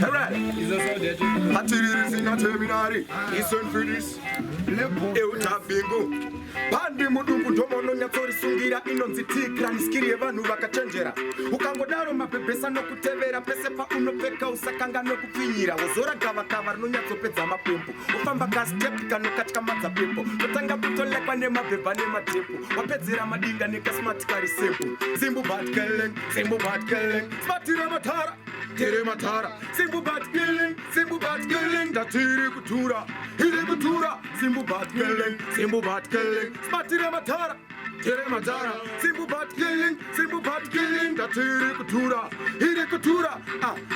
Alright. Hatiriri sina terminari. Listen for this. Euta bingo. Pandi mudungu domono nyatori sungira inonzi tikra niskirie vanhu vakachenjera. Ukangodaro mapepesa nokutevera pese pa unopeka usakanga nokupfinyira. Wozora gavakava rinonyatsopedza mapempo. Ufamba kastep kanokatika madzapempo. Totanga kutolekwa nemabhebha nematepo. Wapedzera madinga nekasmart kari sempo. Zimbu batkeleng, smatira matara. Tere matara, simbu bat killing, datiri kutura, hiri kutura, simbu bat killing, smatira matara, tere matara, simbu bat killing, datiri kutura, hiri kutura,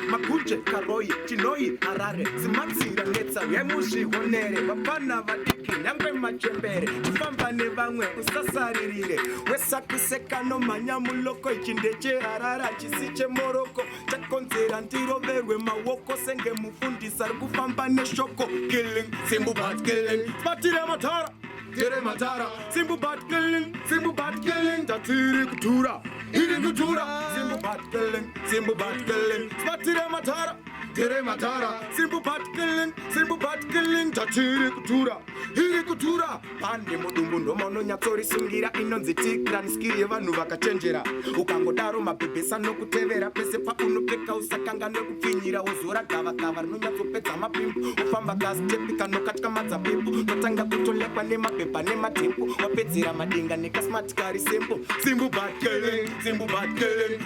makunche, karoi, chinoi, arare, simatsira netsa, yemushi honere, vapana vadiki, nyangwe machembere, ufamba nevamwe, usasaririre, wesakuseka no manyamuloko, ichindeche harara, chisiche moroko, chakonzera ndiroverwe mawoko, senge mufundisa, kufamba neshoko, killing, simbu bat killing, smatira matara, tere matara, simbu bat killing, tatiri kutura, hiri kutura, simbu bat killing, smatira matara, tere matara, simbu bat killing, tatiri kutura, hiri kutura, pande mudumbu ndomono nyatsori sungira inonzi tikra niskirie vanhu vakachenjera. Ukangodaro mabhebhesa nokutevera pese pa unopeka usakanga nekupfinyira. Wozora gavakava rinonyatsopedza mapimbo. Ufamba kastepi kanokatika madzapembo. Totanga kutolekwa nemabhebha nematempo. Wapedzera madenga nekasmart kari sempo. Simbu bat killing,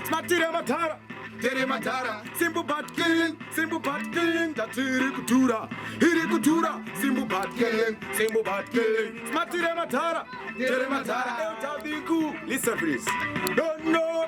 smatira matara, tere matara, simbu bat killing, datiri kutura, hiri kutura, simbu bat killing, smatira matara, tere matara, euta bingu. Listen please. Don't know.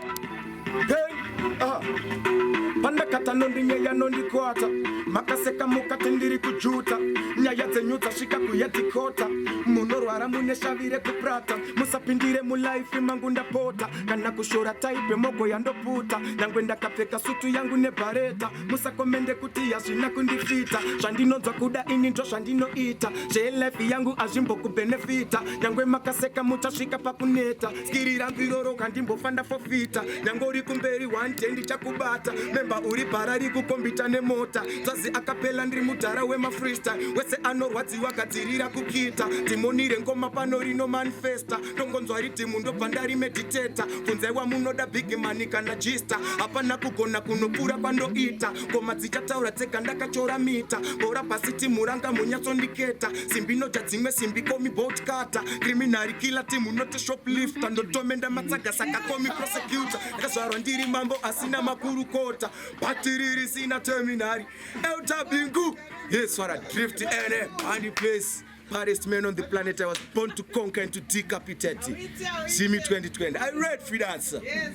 Panda kata nondi nyeya nondi kwata. Makaseka mukate ndiri kujuta. Nyaya dzenyudza svika kuyatikota. Munorwara muneshavire kuprata. Musapindire mulaifi mangu ndapota. Kana kushora taipe mogo yandoputa. Nyangwe ndakapfeka sutu yangu nebhareta. Musakomende kuti yazvina kundifita. Zvandinonzwa kuda ini ndo zvandinoita. Zvelife yangu azvimbo kubenefita. Nyangwe makaseka mutasvika pakuneta. Skiri rangu iroro kandimbofanda fofita. Nyangori kumberi wantendi chakubata. Memba uri parari kukombita nemota. Zazi akapela ndiri mudhara wemafreestyle. Wese anorwadziwa gadzirira kukita. Timonire ngoma pano rino manifesta. Tongonzwa ritimu ndobva ndari meditata. Kunzaiwa munoda big money kana gista. Hapana kugona kunopura kwandoita. Ngoma dzichataura dzega ndakachora mita. Bora pasi timu ranga munyatsondiketa. Simbi noja dzimwe simbi komi boat cutter. Criminal killer timu note shoplifter. Ndotomenda matsaga saka komi prosecutor. Ndakazvarwa ndiri mambo asina makurukota. Batiriri sina terminari. Euta bingu. Yes, what a drift ene. And the place. Baddest man on the planet. I was born to conquer and to decapitate. See me 2020. I read for that, sir. Yes.